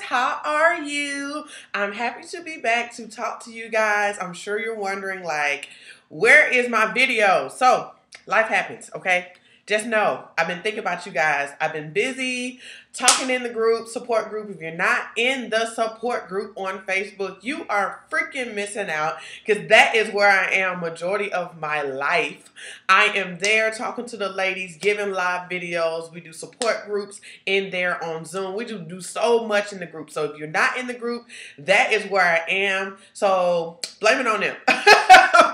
how are you? I'm happy to be back to talk to you guys. I'm sure you're wondering, like, where is my video? So, life happens, okay? Just know, I've been thinking about you guys. I've been busy talking in the group, support group. If you're not in the support group on Facebook, you are freaking missing out, because that is where I am majority of my life. I am there talking to the ladies, giving live videos. We do support groups in there on Zoom. We do so much in the group. So if you're not in the group, that is where I am. So blame it on them.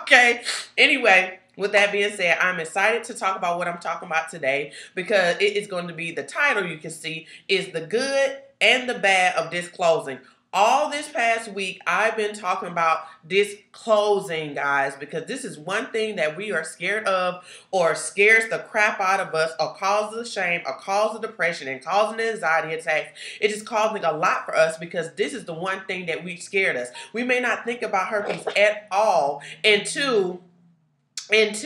Okay. Anyway, with that being said, I'm excited to talk about what I'm talking about today, because it is going to be, the title you can see is The Good and the Bad of Disclosing. All this past week, I've been talking about disclosing, guys, because this is one thing that we are scared of, or scares the crap out of us, or causes shame, or causes depression, and causing anxiety attacks. It is causing a lot for us, because this is the one thing that we scared us. We may not think about herpes at all until it's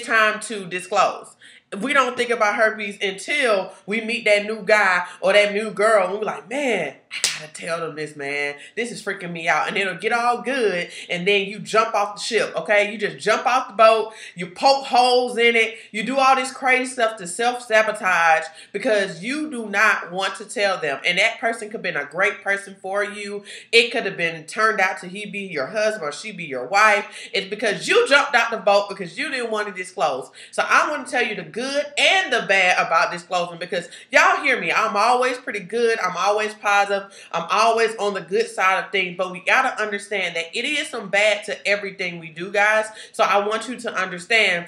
time to disclose. We don't think about herpes until we meet that new guy or that new girl, and we're like, man, I gotta tell them this, man. This is freaking me out. And it'll get all good, and then you jump off the ship, okay? You just jump off the boat, you poke holes in it, you do all this crazy stuff to self-sabotage because you do not want to tell them. And that person could have been a great person for you. It could have been turned out to he be your husband or she be your wife. It's because you jumped out the boat because you didn't want to disclose. So I want to tell you the good and the bad about disclosing, because y'all hear me, I'm always pretty good, I'm always positive, I'm always on the good side of things, but we gotta understand that it is some bad to everything we do, guys. So I want you to understand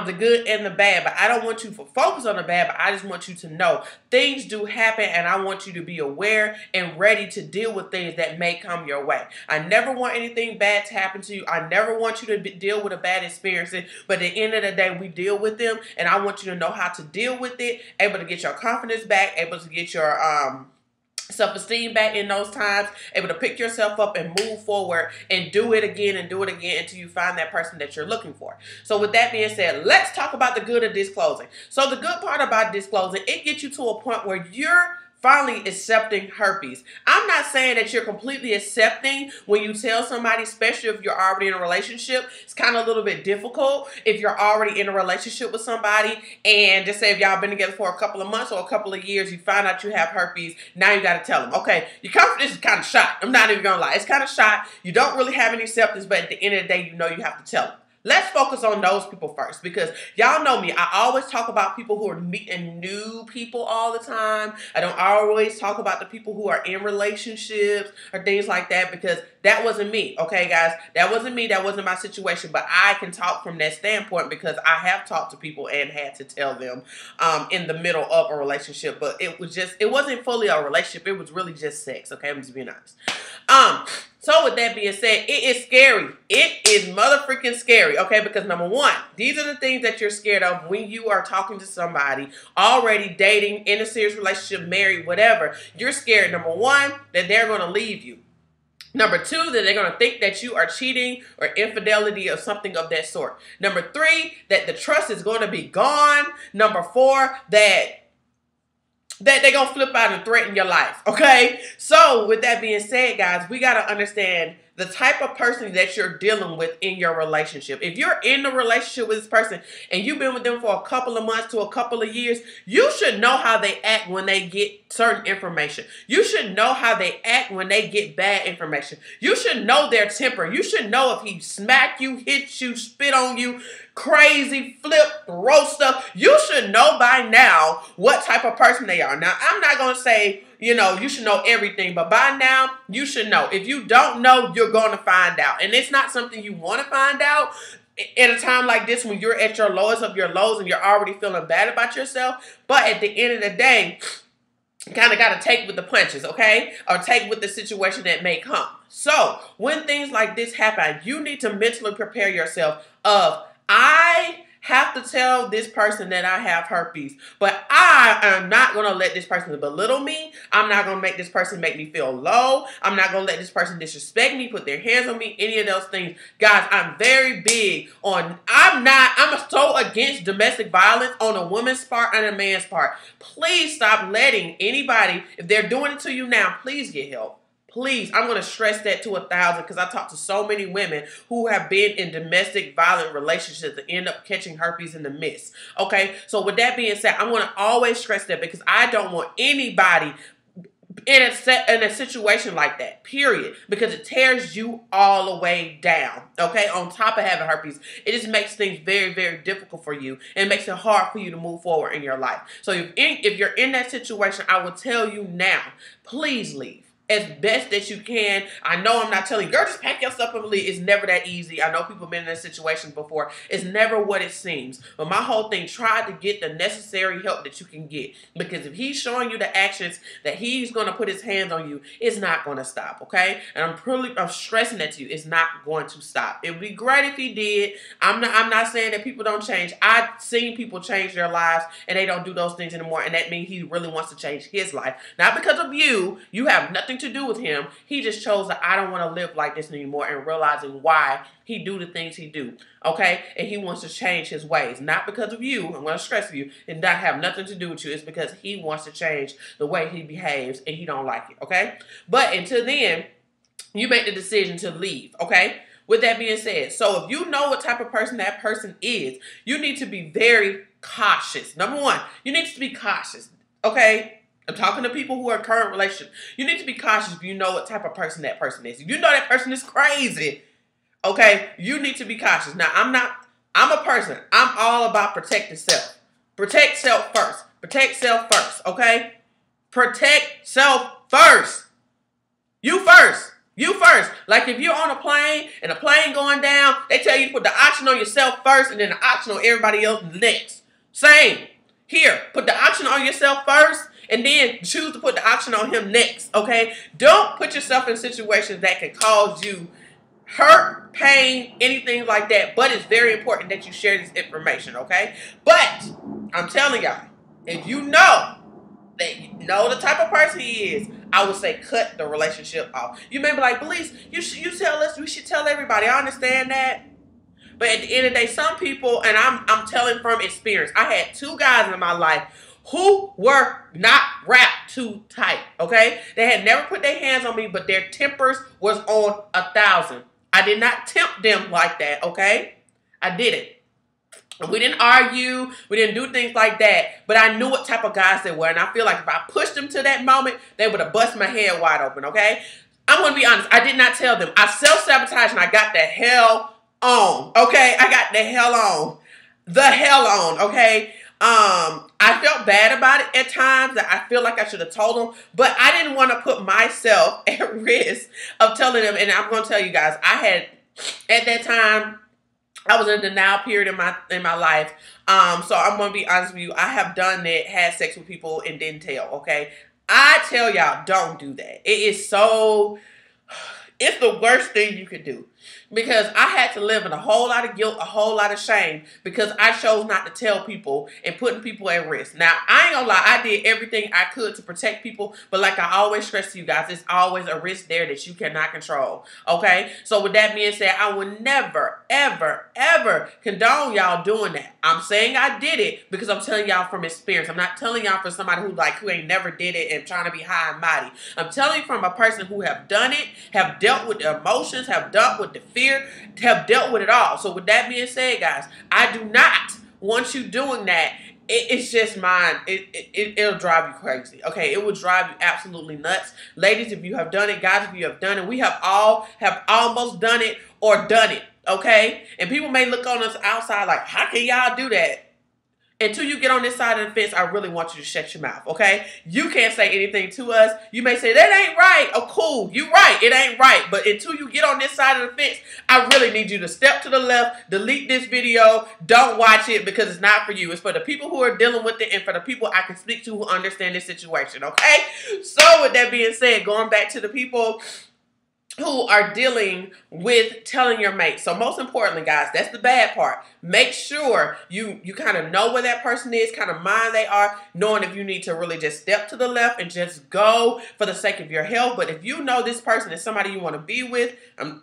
the good and the bad, but I don't want you to focus on the bad, but I just want you to know things do happen, and I want you to be aware and ready to deal with things that may come your way. I never want anything bad to happen to you. I never want you to deal with a bad experience, but at the end of the day, we deal with them, and I want you to know how to deal with it, able to get your confidence back, able to get your self-esteem back in those times, able to pick yourself up and move forward and do it again until you find that person that you're looking for. So with that being said, let's talk about the good of disclosing. So the good part about disclosing, it gets you to a point where you're finally accepting herpes. I'm not saying that you're completely accepting when you tell somebody, especially if you're already in a relationship. It's kind of a little bit difficult if you're already in a relationship with somebody, and just say if y'all been together for a couple of months or a couple of years, you find out you have herpes, now you got to tell them. Okay, your confidence is kind of shot. I'm not even going to lie. It's kind of shot. You don't really have any acceptance, but at the end of the day, you know you have to tell them. Let's focus on those people first, because y'all know me. I always talk about people who are meeting new people all the time. I don't always talk about the people who are in relationships or things like that, because that wasn't me, okay, guys? That wasn't me. That wasn't my situation, but I can talk from that standpoint because I have talked to people and had to tell them in the middle of a relationship, but it wasn't fully a relationship. It was really just sex, okay? I'm just being honest. So with that being said, it is scary. It is motherfucking scary, okay? Because number one, these are the things that you're scared of when you are talking to somebody, already dating, in a serious relationship, married, whatever. You're scared, number one, that they're going to leave you. Number two, that they're going to think that you are cheating or infidelity or something of that sort. Number three, that the trust is going to be gone. Number four, that they're going to flip out and threaten your life, okay? So, with that being said, guys, we got to understand the type of person that you're dealing with in your relationship. If you're in a relationship with this person and you've been with them for a couple of months to a couple of years, you should know how they act when they get certain information. You should know how they act when they get bad information. You should know their temper. You should know if he smack you, hit you, spit on you, crazy, flip, throw stuff. You should know by now what type of person they are. Now, I'm not going to say, you know, you should know everything, but by now, you should know. If you don't know, you're going to find out. And it's not something you want to find out at a time like this when you're at your lowest of your lows and you're already feeling bad about yourself. But at the end of the day, you kind of got to take with the punches, okay? Or take with the situation that may come. So, when things like this happen, you need to mentally prepare yourself of, I have to tell this person that I have herpes, but I am not going to let this person belittle me. I'm not going to make this person make me feel low. I'm not going to let this person disrespect me, put their hands on me, any of those things. Guys, I'm very big on, I'm so against domestic violence on a woman's part and a man's part. Please stop letting anybody, if they're doing it to you now, please get help. Please, I'm going to stress that to 1,000 because I talk to so many women who have been in domestic violent relationships and end up catching herpes in the midst. Okay, so with that being said, I'm going to always stress that because I don't want anybody in a situation like that, period, because it tears you all the way down, okay? On top of having herpes, it just makes things very, very difficult for you and makes it hard for you to move forward in your life. So if you're in that situation, I will tell you now, please leave as best that you can. I know I'm not telling you, girl, just pack your stuff and leave. It's never that easy. I know people have been in that situation before. It's never what it seems. But my whole thing, try to get the necessary help that you can get. Because if he's showing you the actions that he's going to put his hands on you, it's not going to stop, okay? And I'm stressing that to you. It's not going to stop. It would be great if he did. I'm not saying that people don't change. I've seen people change their lives and they don't do those things anymore. And that means he really wants to change his life. Not because of you. You have nothing to do with him. He just chose that I don't want to live like this anymore and realizing why he do the things he do, okay? And he wants to change his ways. Not because of you, I'm going to stress you, and not have nothing to do with you. It's because he wants to change the way he behaves and he don't like it, okay? But until then, you make the decision to leave, okay? With that being said, so if you know what type of person that person is, you need to be very cautious. Number one, you need to be cautious, okay? I'm talking to people who are in current relationships. You need to be cautious if you know what type of person that person is. If you know that person is crazy, okay, you need to be cautious. Now, I'm a person. I'm all about protecting self. Protect self first. Protect self first, okay? Protect self first. You first. You first. Like if you're on a plane and the plane going down, they tell you to put the oxygen on yourself first and then the oxygen on everybody else next. Same. Here, put the oxygen on yourself first and then choose to put the oxygen on him next, okay? Don't put yourself in situations that can cause you hurt, pain, anything like that. But it's very important that you share this information, okay? But I'm telling y'all, if you know that you know the type of person he is, I would say cut the relationship off. You may be like, Belize, you tell us, we should tell everybody. I understand that. But at the end of the day, some people, and I'm telling from experience, I had 2 guys in my life who were not wrapped too tight, okay? They had never put their hands on me, but their tempers was on 1,000. I did not tempt them like that, okay? I didn't. We didn't argue. We didn't do things like that. But I knew what type of guys they were. And I feel like if I pushed them to that moment, they would have bust my head wide open, okay? I'm going to be honest. I did not tell them. I self-sabotaged and I got the hell on, okay? I got the hell on. The hell on, okay? I felt bad about it at times that I feel like I should have told them, but I didn't want to put myself at risk of telling them. And I'm going to tell you guys, I had, at that time, I was in a denial period in my life. So I'm going to be honest with you. I have done that, had sex with people and didn't tell, okay? I tell y'all, don't do that. It is so, it's the worst thing you could do. Because I had to live in a whole lot of guilt, a whole lot of shame, because I chose not to tell people and putting people at risk. Now, I ain't gonna lie, I did everything I could to protect people, but like I always stress to you guys, it's always a risk there that you cannot control, okay? So with that being said, I would never, ever, ever condone y'all doing that. I'm saying I did it because I'm telling y'all from experience. I'm not telling y'all for somebody who ain't never did it and trying to be high and mighty. I'm telling you from a person who have done it, have dealt with the emotions, have dealt with the fear, have dealt with it all. So with that being said, guys, I do not want you doing that. It's just mine. It'll drive you crazy. Okay, it will drive you absolutely nuts. Ladies, if you have done it, guys, if you have done it, we have all have almost done it or done it. Okay, and people may look on us outside like, how can y'all do that? Until you get on this side of the fence, I really want you to shut your mouth, okay? You can't say anything to us. You may say, that ain't right. Oh, cool. You right. It ain't right. But until you get on this side of the fence, I really need you to step to the left, delete this video, don't watch it because it's not for you. It's for the people who are dealing with it and for the people I can speak to who understand this situation, okay? So with that being said, going back to the people who are dealing with telling your mate. So most importantly, guys, that's the bad part. Make sure you kind of know where that person is, kind of mind they are, knowing if you need to really just step to the left and just go for the sake of your health. But if you know this person is somebody you want to be with,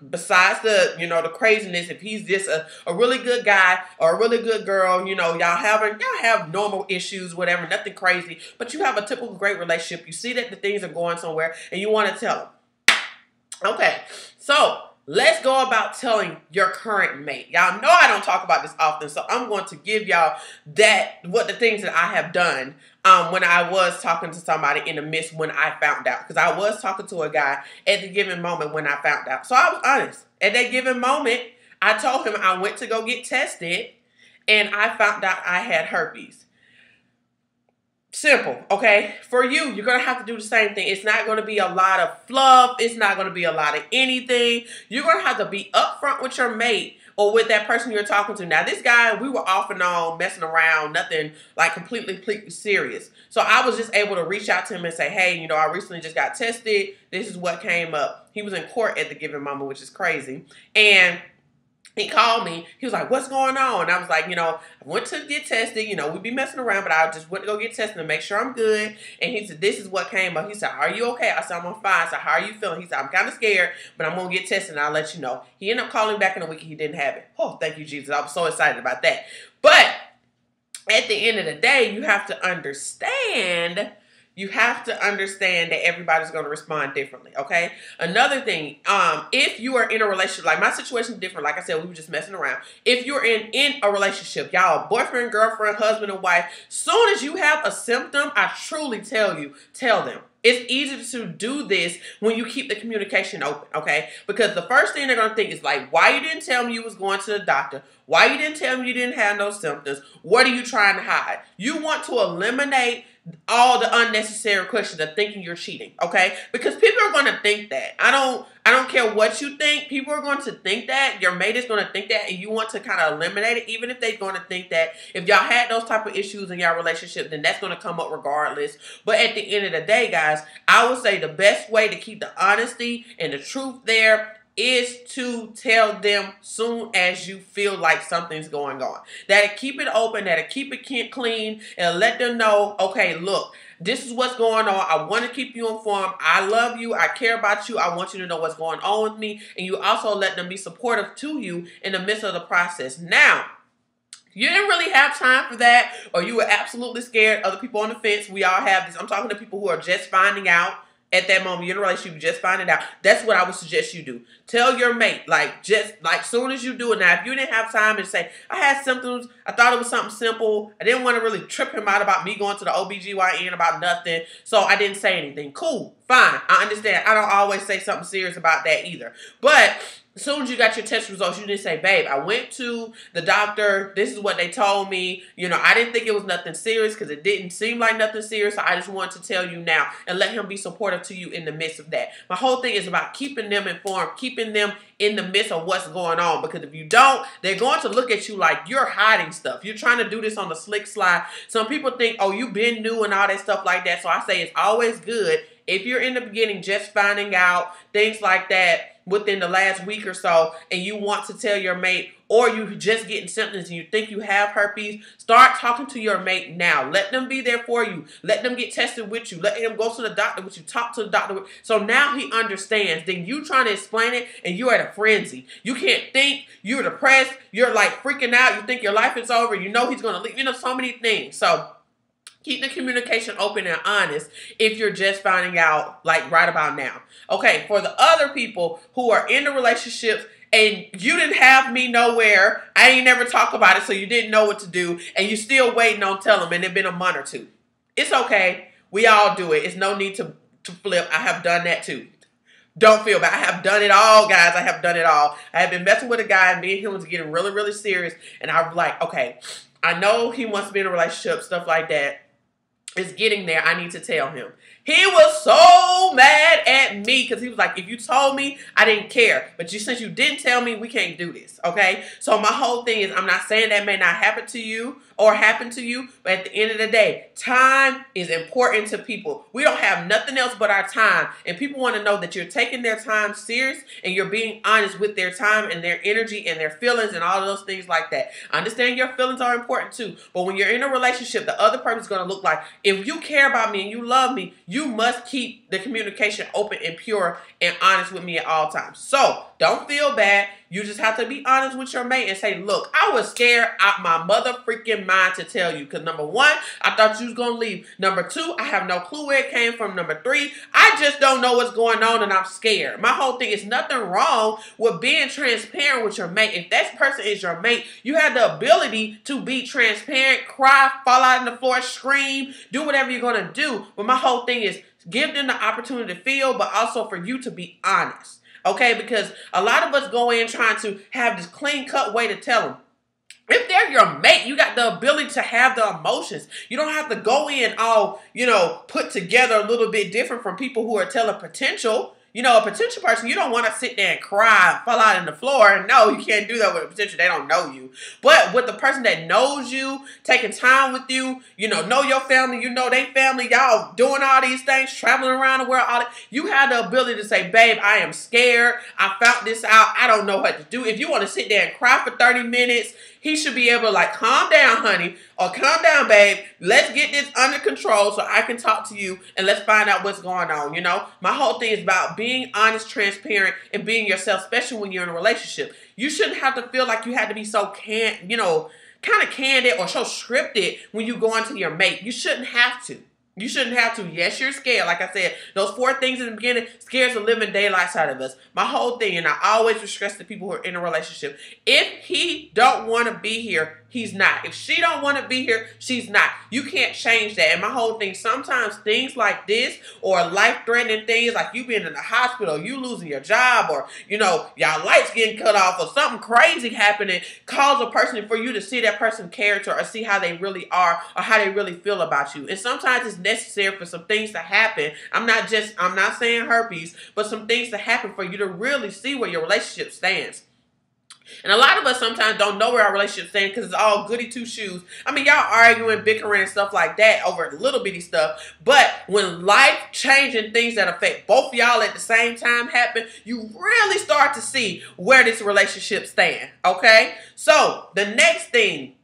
besides the, the craziness, if he's just a really good guy or a really good girl, y'all have normal issues, whatever, nothing crazy, but you have a typical great relationship. You see that the things are going somewhere and you want to tell them. Okay, so let's go about telling your current mate. Y'all know I don't talk about this often, so I'm going to give y'all what the things that I have done when I was talking to somebody in the midst when I found out. Because I was talking to a guy at the given moment when I found out. So I was honest. At that given moment, I told him I went to go get tested and I found out I had herpes. Simple, okay? For you, you're going to have to do the same thing. It's not going to be a lot of fluff. It's not going to be a lot of anything. You're going to have to be upfront with your mate or with that person you're talking to. Now, this guy, we were off and on, messing around, nothing like completely serious. So I was just able to reach out to him and say, hey, I recently just got tested. This is what came up. He was in court at the given moment, which is crazy. And he called me. He was like, what's going on? I was like, I went to get tested. We'd be messing around, but I just went to go get tested to make sure I'm good. And he said, this is what came up. He said, are you okay? I said, I'm fine. I said, how are you feeling? He said, I'm kind of scared, but I'm going to get tested and I'll let you know. He ended up calling back in a week and he didn't have it. Oh, thank you, Jesus. I was so excited about that. But at the end of the day, you have to understand that everybody's going to respond differently, okay? Another thing, if you are in a relationship, like my situation is different. Like I said, we were just messing around. If you're in a relationship, y'all, boyfriend, girlfriend, husband, and wife, soon as you have a symptom, I truly tell them. It's easy to do this when you keep the communication open, okay? Because the first thing they're going to think is like, why you didn't tell me you was going to the doctor? Why you didn't tell me you didn't have no symptoms? What are you trying to hide? You want to eliminate all the unnecessary questions of thinking you're cheating, okay? Because people are going to think that. I don't care what you think. People are going to think that. Your mate is going to think that, and you want to kind of eliminate it, even if they're going to think that. If y'all had those type of issues in your relationship, then that's going to come up regardless. But at the end of the day, guys, I would say the best way to keep the honesty and the truth there is to tell them soon as you feel like something's going on. That'll keep it open, that'll keep it clean, and let them know, okay, look, this is what's going on. I want to keep you informed. I love you. I care about you. I want you to know what's going on with me. And you also let them be supportive to you in the midst of the process. Now, you didn't really have time for that, or you were absolutely scared. Other people on the fence, we all have this. I'm talking to people who are just finding out. At that moment, you're in a relationship, you just find it out. That's what I would suggest you do. Tell your mate, soon as you do it. Now, if you didn't have time and say, I had symptoms, I thought it was something simple. I didn't want to really trip him out about me going to the OBGYN about nothing, so I didn't say anything. Cool, fine, I understand. I don't always say something serious about that either. But as soon as you got your test results, you didn't say, babe, I went to the doctor. This is what they told me. I didn't think it was nothing serious because it didn't seem like nothing serious. So I just wanted to tell you now and let him be supportive to you in the midst of that. My whole thing is about keeping them informed, keeping them in the midst of what's going on. Because if you don't, they're going to look at you like you're hiding stuff. You're trying to do this on the slick slide. Some people think, oh, you've been new and all that stuff like that. So I say it's always good if you're in the beginning just finding out things like that within the last week or so, and you want to tell your mate, or you just getting symptoms and you think you have herpes, start talking to your mate now. Let them be there for you. Let them get tested with you. Let him go to the doctor with you. Talk to the doctor with you. So now he understands. Then you trying to explain it and you're at a frenzy. You can't think. You're depressed. You're like freaking out. You think your life is over. You know he's going to leave. So many things. So keep the communication open and honest if you're just finding out like right about now. Okay, for the other people who are in the relationships and you didn't have me nowhere, I ain't never talk about it, so you didn't know what to do, and you still waiting on telling them, and it's been a month or two. It's okay. We all do it. It's no need to flip. I have done that too. Don't feel bad. I have done it all, guys. I have done it all. I have been messing with a guy, and me and him was getting really, really serious, and I was like, okay, I know he wants to be in a relationship, stuff like that. It's getting there. I need to tell him. He was so mad at me because he was like, if you told me, I didn't care. But since you didn't tell me, we can't do this, okay? So my whole thing is, I'm not saying that may not happen to you or happen to you. But at the end of the day, time is important to people. We don't have nothing else but our time. And people want to know that you're taking their time serious and you're being honest with their time and their energy and their feelings and all of those things like that. I understand your feelings are important too. But when you're in a relationship, the other person is going to look like, if you care about me and you love me, you must keep the communication open and pure and honest with me at all times. So don't feel bad. You just have to be honest with your mate and say, look, I was scared out my mother freaking mind to tell you. Because number one, I thought you was going to leave. Number two, I have no clue where it came from. Number three, I just don't know what's going on and I'm scared. My whole thing is nothing wrong with being transparent with your mate. If that person is your mate, you have the ability to be transparent, cry, fall out on the floor, scream, do whatever you're going to do. But my whole thing is give them the opportunity to feel, but also for you to be honest. Okay, because a lot of us go in trying to have this clean-cut way to tell them. If they're your mate, you got the ability to have the emotions. You don't have to go in all, put together a little bit different from people who are telling potential. A potential person, you don't want to sit there and cry and fall out on the floor. No, you can't do that with a potential. They don't know you. But with the person that knows you, taking time with you, know your family, they family, y'all doing all these things, traveling around the world, all that, you have the ability to say, babe, I am scared. I found this out. I don't know what to do. If you want to sit there and cry for 30 minutes, he should be able to calm down, honey, or calm down, babe. Let's get this under control so I can talk to you and let's find out what's going on, My whole thing is about being honest, transparent, and being yourself, especially when you're in a relationship. You shouldn't have to feel like you have to be so kind of candid or so scripted when you go into your mate. You shouldn't have to. You shouldn't have to. Yes, you're scared. Like I said, those 4 things in the beginning scares the living daylights out of us. My whole thing, and I always stress to people who are in a relationship, if he don't want to be here, he's not. If she don't want to be here, she's not. You can't change that. And my whole thing, sometimes things like this or life-threatening things like you being in the hospital, you losing your job, or, y'all lights getting cut off or something crazy happening cause a person for you to see that person's character or see how they really are or how they really feel about you. And sometimes it's necessary for some things to happen. I'm not saying herpes, but some things to happen for you to really see where your relationship stands. And a lot of us sometimes don't know where our relationship stands because it's all goody two-shoes. I mean, y'all arguing, bickering, and stuff like that over little bitty stuff. But when life-changing things that affect both y'all at the same time happen, you really start to see where this relationship stands, okay? So, the next thing,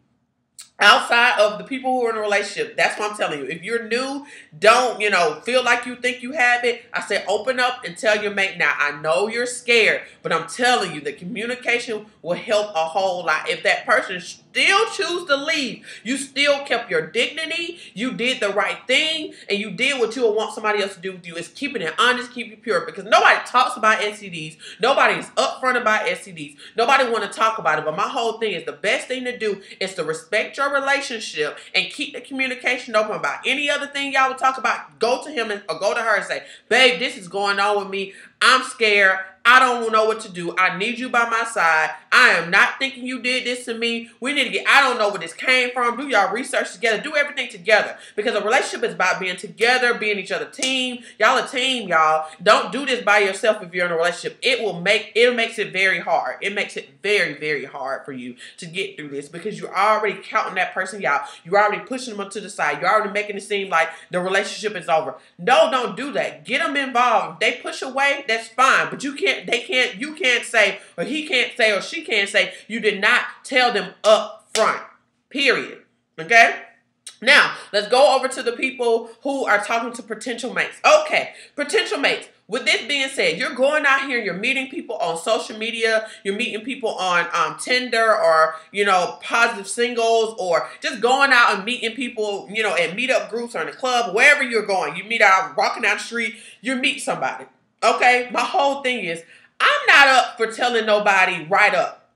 outside of the people who are in a relationship, that's what I'm telling you. If you're new, don't, feel like you think you have it. I say open up and tell your mate, now, I know you're scared, but I'm telling you, the communication will help a whole lot. If that person still choose to leave, you still kept your dignity, you did the right thing, and you did what you would want somebody else to do with you. Is keeping it honest, keep it pure, because nobody talks about STDs. Nobody's upfront about STDs. Nobody want to talk about it, but my whole thing is the best thing to do is to respect your relationship and keep the communication open about any other thing y'all would talk about. Go to him or go to her and say, babe, this is going on with me. I'm scared. I don't know what to do. I need you by my side. I am not thinking you did this to me. We need to get, I don't know where this came from. Do y'all research together. Do everything together. Because a relationship is about being together, being each other team. Y'all a team, y'all. Don't do this by yourself if you're in a relationship. It makes it very hard. It makes it very, very hard for you to get through this because you're already counting that person out. You're already pushing them to the side. You're already making it seem like the relationship is over. No, don't do that. Get them involved. If they push away, that's fine. But you can't say, or he can't say, or she can't say, you did not tell them up front. Period. Okay? Now, let's go over to the people who are talking to potential mates. Okay, potential mates. With this being said, you're going out here, you're meeting people on social media, you're meeting people on Tinder or, positive singles, or just going out and meeting people, at meetup groups or in a club, wherever you're going. You meet out, walking down the street, you meet somebody. Okay, my whole thing is, I'm not up for telling nobody right up.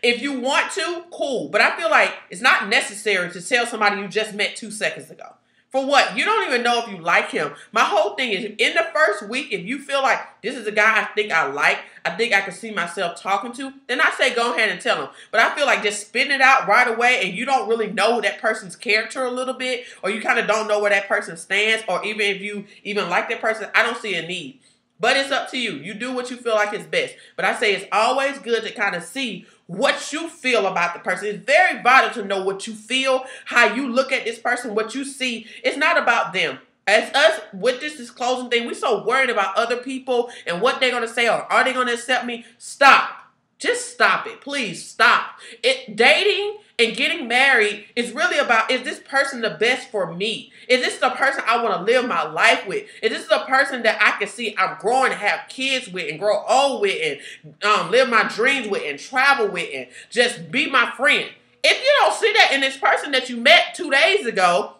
If you want to, cool. But I feel like it's not necessary to tell somebody you just met 2 seconds ago. For what? You don't even know if you like him. My whole thing is, in the first week, if you feel like this is a guy I think I like, I think I can see myself talking to, then I say go ahead and tell him. But I feel like just spitting it out right away and you don't really know that person's character a little bit, or you kind of don't know where that person stands, or even if you even like that person, I don't see a need. But it's up to you. You do what you feel like is best. But I say it's always good to kind of see what you feel about the person. It's very vital to know what you feel, how you look at this person, what you see. It's not about them. As us with this disclosing thing, we so worried about other people and what they're going to say, or are they going to accept me? Stop. Just stop it. Please stop. Dating and getting married is really about, is this person the best for me? Is this the person I want to live my life with? Is this the person that I can see I'm growing to have kids with and grow old with and live my dreams with and travel with and just be my friend? If you don't see that in this person that you met 2 days ago,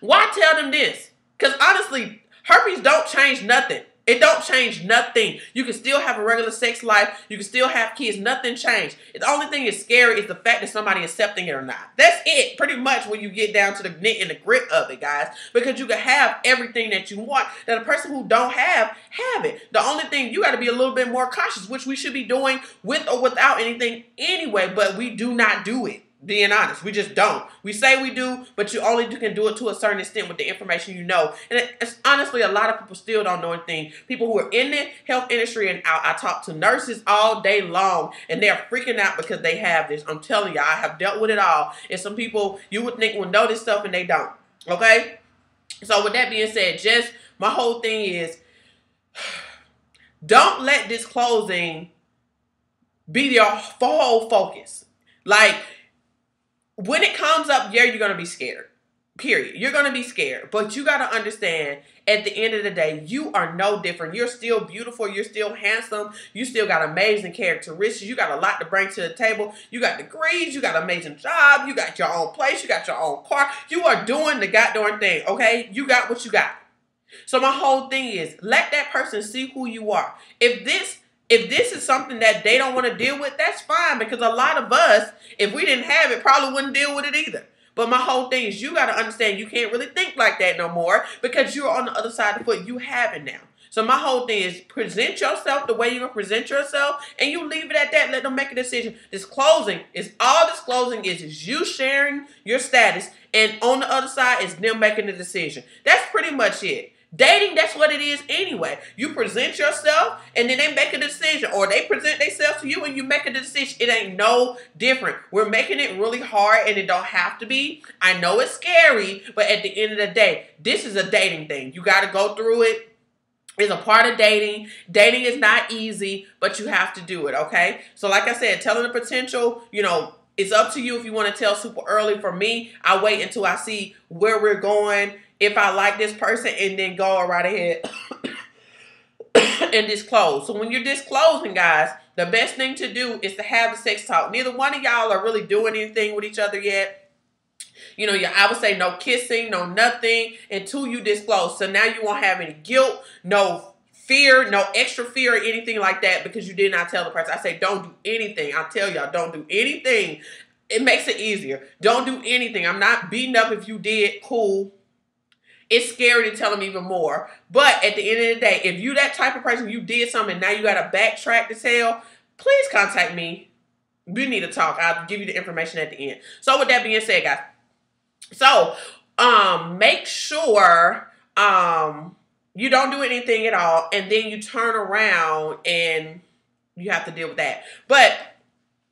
why tell them this? Because honestly, herpes don't change nothing. It don't change nothing. You can still have a regular sex life. You can still have kids. Nothing changed. The only thing that's scary is the fact that somebody is accepting it or not. That's it, pretty much, when you get down to the nit and the grit of it, guys. Because you can have everything that you want that a person who don't have it. The only thing, you got to be a little bit more cautious, which we should be doing with or without anything anyway, but we do not do it. Being honest, we just don't. We say we do, but you only can do it to a certain extent with the information you know. And it's honestly, a lot of people still don't know anything. People who are in the health industry and out, I talk to nurses all day long, and they're freaking out because they have this. I'm telling you, I have dealt with it all. And some people you would think would know this stuff and they don't. Okay? So with that being said, just my whole thing is, don't let disclosing be your whole focus. Like, when it comes up, yeah, you're going to be scared. Period. You're going to be scared. But you got to understand, at the end of the day, you are no different. You're still beautiful. You're still handsome. You still got amazing characteristics. You got a lot to bring to the table. You got degrees. You got an amazing job. You got your own place. You got your own car. You are doing the goddamn thing, okay? You got what you got. So my whole thing is, let that person see who you are. If this is something that they don't want to deal with, that's fine. Because a lot of us, if we didn't have it, probably wouldn't deal with it either. But my whole thing is, you got to understand you can't really think like that no more because you're on the other side of the foot. You have it now. So my whole thing is, present yourself the way you're going to present yourself, and you leave it at that. Let them make a decision. Disclosing is you sharing your status, and on the other side is them making the decision. That's pretty much it. Dating, that's what it is anyway. You present yourself and then they make a decision, or they present themselves to you and you make a decision. It ain't no different. We're making it really hard and it don't have to be. I know it's scary, but at the end of the day, this is a dating thing. You got to go through it. It's a part of dating. Dating is not easy, but you have to do it, okay? So like I said, telling the potential, it's up to you if you want to tell super early. For me, I wait until I see where we're going, if I like this person, and then go right ahead and disclose. So when you're disclosing, guys, the best thing to do is to have the sex talk. Neither one of y'all are really doing anything with each other yet. I would say no kissing, no nothing until you disclose. So now you won't have any guilt, no fear, no extra fear or anything like that because you did not tell the person. I say don't do anything. I tell y'all, don't do anything. It makes it easier. Don't do anything. I'm not beating up if you did. Cool. It's scary to tell them even more. But at the end of the day, if you that type of person, you did something and now you got to backtrack to tell, please contact me. We need to talk. I'll give you the information at the end. So with that being said, guys, so make sure you don't do anything at all, and then you turn around and you have to deal with that. But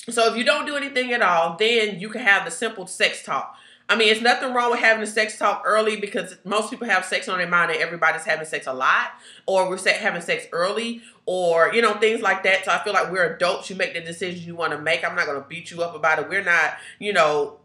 so if you don't do anything at all, then you can have the simple sex talk. I mean, it's nothing wrong with having a sex talk early because most people have sex on their mind and everybody's having sex a lot, or we're having sex early, or, things like that. So I feel like we're adults. You make the decisions you want to make. I'm not going to beat you up about it. We're not,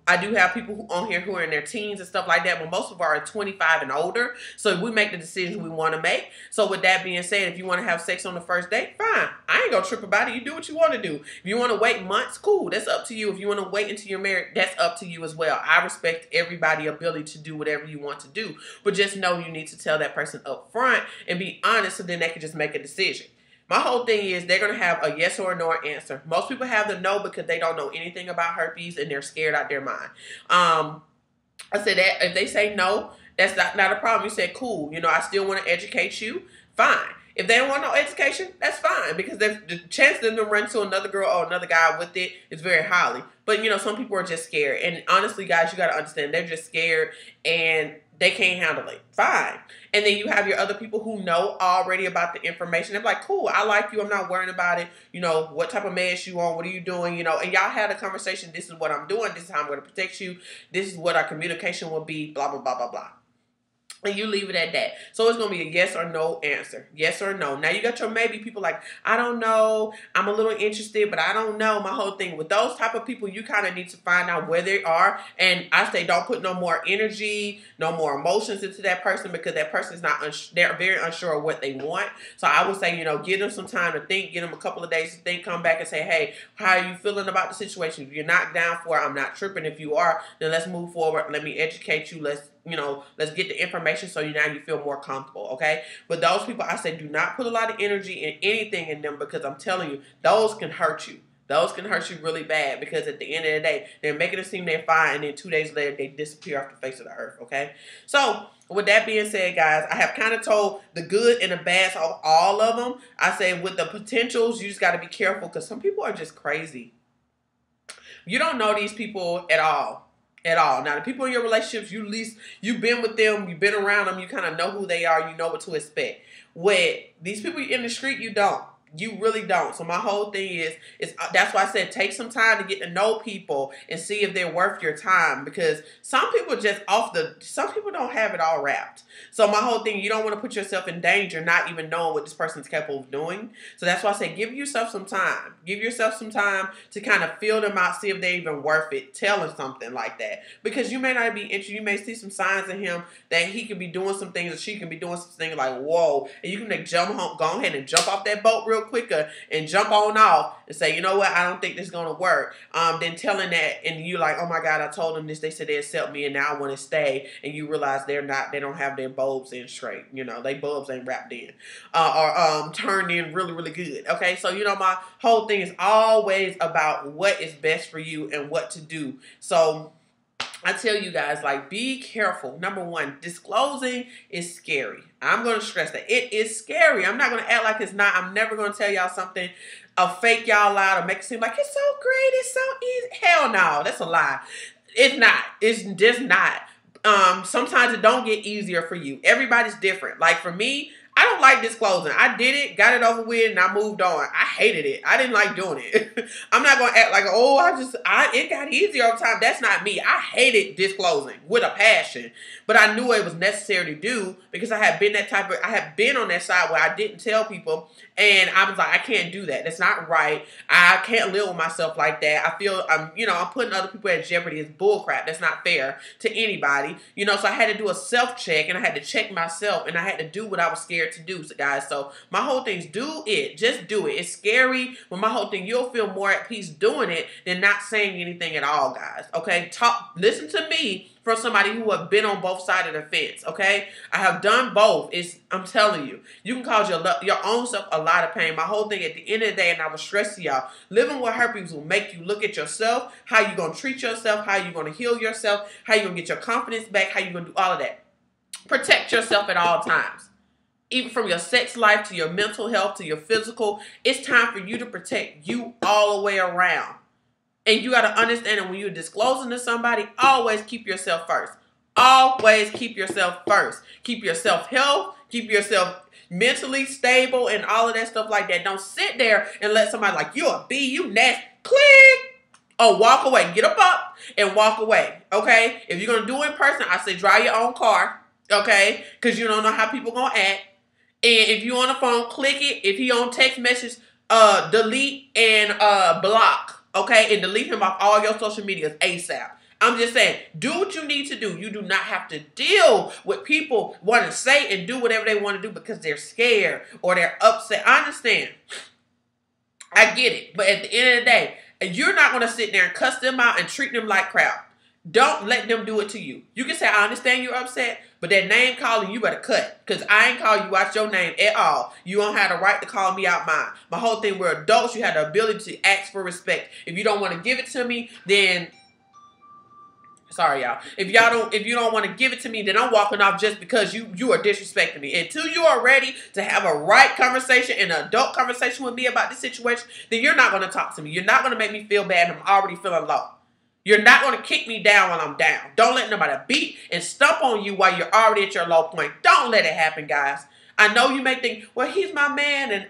I do have people on here who are in their teens and stuff like that, but most of our are 25 and older. So we make the decisions we want to make. So with that being said, if you want to have sex on the first date, fine. I ain't going to trip about it. You do what you want to do. If you want to wait months, cool. That's up to you. If you want to wait until you're married, that's up to you as well. I respect everybody's ability to do whatever you want to do. But just know you need to tell that person up front and be honest so then they can just make a decision. My whole thing is they're going to have a yes or a no answer. Most people have the no because they don't know anything about herpes and they're scared out their mind. I said that if they say no, that's not a problem. You said, cool, I still want to educate you. Fine. If they don't want no education, that's fine because the chance of them run to another girl or another guy with it is very highly. But, some people are just scared. And honestly, guys, you got to understand they're just scared and They can't handle it. Fine. And then you have your other people who know already about the information. They're like, cool, I like you. I'm not worrying about it. You know, what type of meds you on? What are you doing? You know, and y'all had a conversation. This is what I'm doing. This is how I'm going to protect you. This is what our communication will be. Blah, blah, blah, blah, blah. And you leave it at that. So it's going to be a yes or no answer. Yes or no. Now you got your maybe people like, I don't know. I'm a little interested, but I don't know. My whole thing with those type of people, you kind of need to find out where they are. And I say don't put no more energy, no more emotions into that person, because that person is not, they're very unsure of what they want. So I would say, you know, give them some time to think, give them a couple of days to think, come back and say, hey, how are you feeling about the situation? If you're not down for it, I'm not tripping. If you are, then let's move forward. Let me educate you. Let's get the information so now you feel more comfortable, okay? But those people, I say, do not put a lot of energy in anything in them, because I'm telling you, those can hurt you. Those can hurt you really bad, because at the end of the day, they're making it seem they're fine, and then 2 days later, they disappear off the face of the earth, okay? So, with that being said, guys, I have kind of told the good and the bad of all of them. I say with the potentials, you just got to be careful, because some people are just crazy. You don't know these people at all. At all. Now, the people in your relationships, you've been with them, you've been around them, you kind of know who they are, you know what to expect. With these people in the street, you don't. You really don't. So my whole thing is that's why I said take some time to get to know people and see if they're worth your time, because some people some people don't have it all wrapped. So my whole thing, you don't want to put yourself in danger not even knowing what this person's capable of doing. So that's why I say give yourself some time. Give yourself some time to kind of feel them out, see if they're even worth it. Tell them something like that. Because you may not be interested. You may see some signs in him that he could be doing some things or she can be doing some things like, whoa. And you can go ahead and jump off that boat real quicker and jump on off and say, you know what, I don't think this is going to work. Then telling that and you like, oh my God, I told them this. They said they accept me and now I want to stay. And you realize they don't have their bulbs in straight. You know, they bulbs ain't wrapped in or turned in really, really good. Okay, so you know, my whole thing is always about what is best for you and what to do. So I tell you guys, like, be careful. Number one, disclosing is scary. I'm going to stress that. It is scary. I'm not going to act like it's not. I'm never going to tell y'all something, fake y'all out or make it seem like it's so great, it's so easy. Hell no, that's a lie. It's not. It's just not. Sometimes it don't get easier for you. Everybody's different. Like for me, I don't like disclosing. I did it, got it over with, and I moved on. I hated it. I didn't like doing it. I'm not going to act like, oh, it got easier over time. That's not me. I hated disclosing with a passion. But I knew it was necessary to do because I had been on that side where I didn't tell people. And I was like, I can't do that. That's not right. I can't live with myself like that. I feel, I'm putting other people at jeopardy. It's bullcrap. That's not fair to anybody. So I had to do a self-check and I had to check myself and I had to do what I was scared to do, guys. So my whole thing is do it. Just do it. It's scary, but my whole thing, you'll feel more at peace doing it than not saying anything at all, guys. Okay? Listen to me from somebody who have been on both sides of the fence, okay? I have done both. I'm telling you, you can cause your own self a lot of pain. My whole thing at the end of the day, and I was stressed to y'all, living with herpes will make you look at yourself, how you going to treat yourself, how you going to heal yourself, how you going to get your confidence back, how you going to do all of that. Protect yourself at all times. Even from your sex life to your mental health to your physical, it's time for you to protect you all the way around. And you got to understand that when you're disclosing to somebody, always keep yourself first. Always keep yourself first. Keep your self-health. Keep yourself mentally stable and all of that stuff like that. Don't sit there and let somebody like, you a bee, you nasty, click. Oh, walk away. Get up and walk away, okay? If you're going to do it in person, I say drive your own car, okay? Because you don't know how people going to act. And if you on the phone, click it. If he on text message, delete and block. Okay, and delete him off all your social medias ASAP. I'm just saying, do what you need to do. You do not have to deal with people wanting to say and do whatever they want to do because they're scared or they're upset. I understand. I get it. But at the end of the day, you're not going to sit there and cuss them out and treat them like crap. Don't let them do it to you. You can say, I understand you're upset, but that name calling, you better cut. Because I ain't call you out your name at all. You don't have the right to call me out mine. My whole thing, we're adults. You have the ability to ask for respect. If you don't want to give it to me, then... Sorry, y'all. If you don't want to give it to me, then I'm walking off just because you are disrespecting me. Until you are ready to have a right conversation, an adult conversation with me about this situation, then you're not going to talk to me. You're not going to make me feel bad and I'm already feeling low. You're not going to kick me down when I'm down. Don't let nobody beat and stump on you while you're already at your low point. Don't let it happen, guys. I know you may think, well, he's my man, and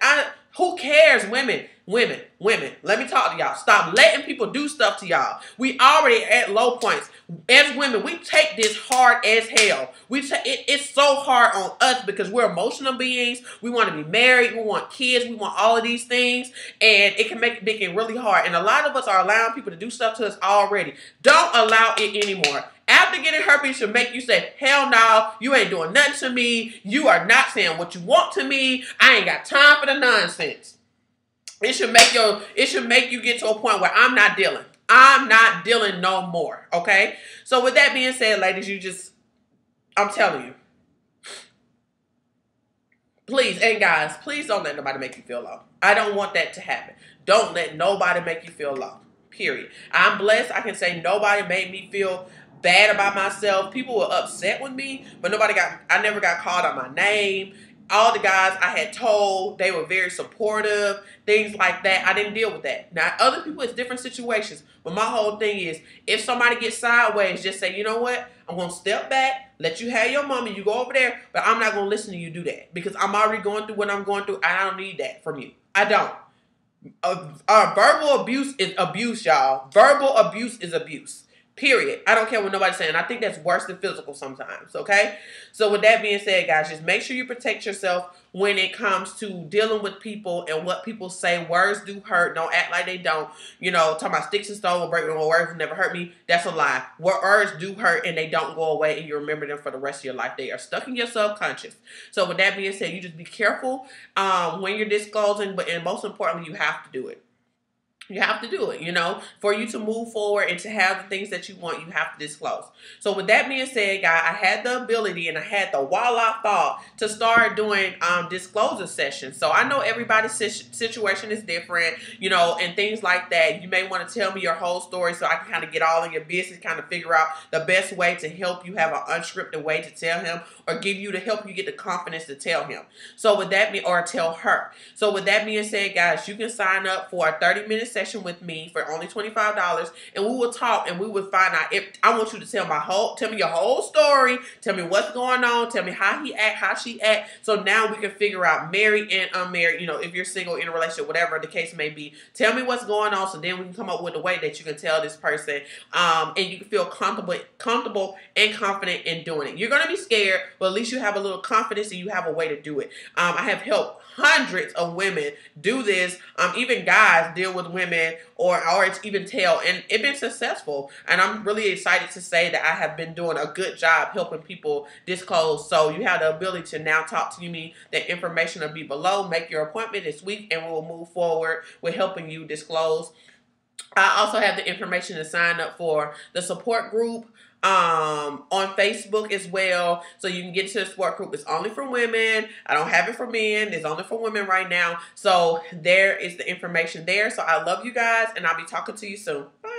who cares? Women. Let me talk to y'all. Stop letting people do stuff to y'all. We already at low points. As women, we take this hard as hell. It's so hard on us because we're emotional beings. We want to be married. We want kids. We want all of these things. And it can make it really hard. And a lot of us are allowing people to do stuff to us already. Don't allow it anymore. After getting herpes should make you say, hell no, you ain't doing nothing to me. You are not saying what you want to me. I ain't got time for the nonsense. It should make you get to a point where I'm not dealing. I'm not dealing no more. Okay? So with that being said, ladies, I'm telling you. Please, and guys, please don't let nobody make you feel low. I don't want that to happen. Don't let nobody make you feel low. Period. I'm blessed. I can say nobody made me feel bad about myself. People were upset with me, but I never got called out my name. All the guys I had told, they were very supportive, things like that. I didn't deal with that. Now, other people, it's different situations. But my whole thing is, if somebody gets sideways, just say, you know what? I'm going to step back, let you have your moment, you go over there, but I'm not going to listen to you do that. Because I'm already going through what I'm going through, and I don't need that from you. I don't. Verbal abuse is abuse, y'all. Verbal abuse is abuse. Period. I don't care what nobody's saying. I think that's worse than physical sometimes, okay? So with that being said, guys, just make sure you protect yourself when it comes to dealing with people and what people say. Words do hurt. Don't act like they don't. You know, talking about sticks and stones will break me, or words will never hurt me. That's a lie. Words do hurt and they don't go away and you remember them for the rest of your life. They are stuck in your subconscious. So with that being said, you just be careful when you're disclosing, and most importantly, you have to do it. You have to do it, you know, for you to move forward and to have the things that you want, you have to disclose. So with that being said, guys, I had the ability and I had the voila thought to start doing disclosure sessions. So I know everybody's situation is different, you know, and things like that. You may want to tell me your whole story so I can kind of get all in your business, kind of figure out the best way to help you have an unscripted way to tell him, or help you get the confidence to tell him. So with that or tell her. So with that being said, guys, you can sign up for a 30-minute session with me for only $25, and we will talk and we will find out if I want you to tell me your whole story, tell me what's going on, tell me how he act, how she act. So now we can figure out married and unmarried, you know, if you're single, in a relationship, whatever the case may be. Tell me what's going on, so then we can come up with a way that you can tell this person and you can feel comfortable and confident in doing it. You're going to be scared, but at least you have a little confidence and you have a way to do it. I have helped hundreds of women do this, even guys deal with women or even tell, and it's been successful. And I'm really excited to say that I have been doing a good job helping people disclose. So you have the ability to now talk to me. The information will be below. Make your appointment this week and we'll move forward with helping you disclose. I also have the information to sign up for the support group on Facebook as well, so you can get to the support group. It's only for women. I don't have it for men. It's only for women right now. So there is the information there. So I love you guys, and I'll be talking to you soon. Bye.